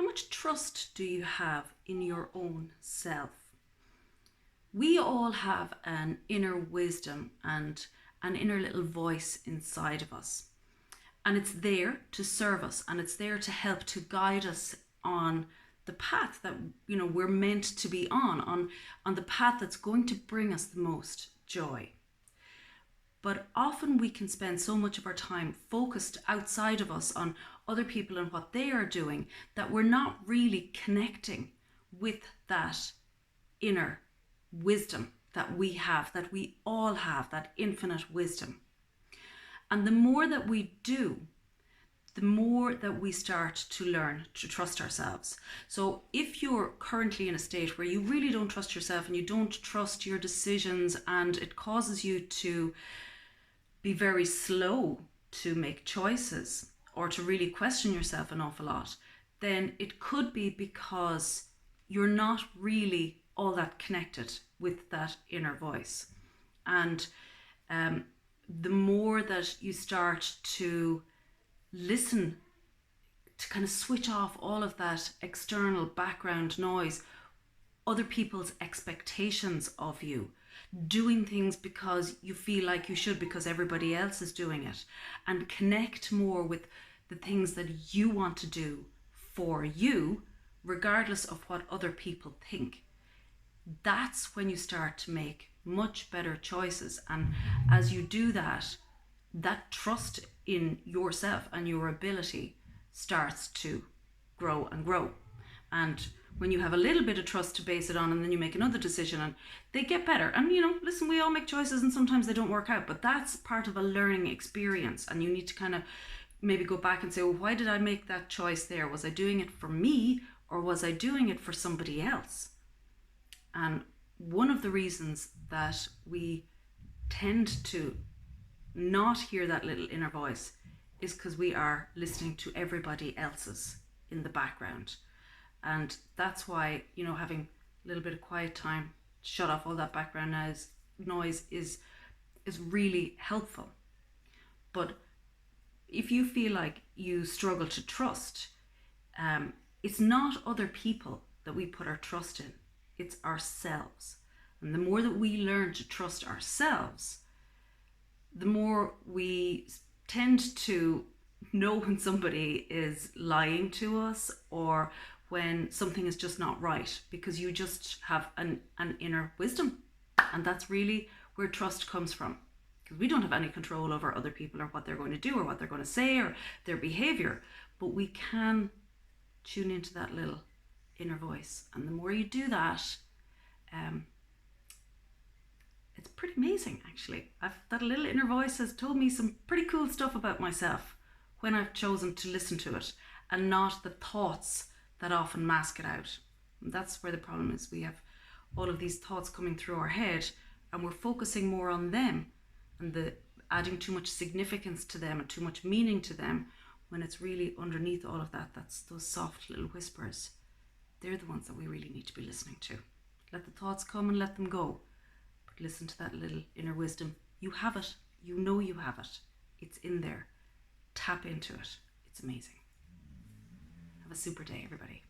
How much trust do you have in your own self? We all have an inner wisdom and an inner little voice inside of us. And it's there to serve us, and it's there to help to guide us on the path that we're meant to be on the path that's going to bring us the most joy. But often we can spend so much of our time focused outside of us on other people and what they are doing that we're not really connecting with that inner wisdom that we have, that we all have, that infinite wisdom. And the more that we do, the more that we start to learn to trust ourselves. So if you're currently in a state where you really don't trust yourself and you don't trust your decisions, and it causes you to be very slow to make choices or to really question yourself an awful lot, then it could be because you're not really all that connected with that inner voice. And the more that you start to listen, to kind of switch off all of that external background noise, other people's expectations of you, doing things because you feel like you should because everybody else is doing it, and connect more with the things that you want to do for you, regardless of what other people think. That's when you start to make much better choices. And as you do that, that trust in yourself and your ability starts to grow and grow. And when you have a little bit of trust to base it on, and then you make another decision and they get better. And listen, we all make choices and sometimes they don't work out, but that's part of a learning experience. And you need to kind of maybe go back and say, well, why did I make that choice there? Was I doing it for me, or was I doing it for somebody else? And one of the reasons that we tend to not hear that little inner voice is because we are listening to everybody else's in the background. And that's why, having a little bit of quiet time, shut off all that background noise is really helpful. But if you feel like you struggle to trust, it's not other people that we put our trust in, it's ourselves. And the more that we learn to trust ourselves, the more we tend to know when somebody is lying to us, or when something is just not right, because you just have an inner wisdom. And that's really where trust comes from, because we don't have any control over other people or what they're going to do or what they're going to say or their behavior, but we can tune into that little inner voice. And the more you do that, it's pretty amazing, actually. That little inner voice has told me some pretty cool stuff about myself when I've chosen to listen to it, and not the thoughts that often mask it out. And that's where the problem is. We have all of these thoughts coming through our head, and we're focusing more on them and adding too much significance to them and too much meaning to them, when it's really underneath all of that, that's those soft little whispers. They're the ones that we really need to be listening to. Let the thoughts come and let them go. But listen to that little inner wisdom. You have it. You know you have it. It's in there. Tap into it. It's amazing. Have a super day, everybody.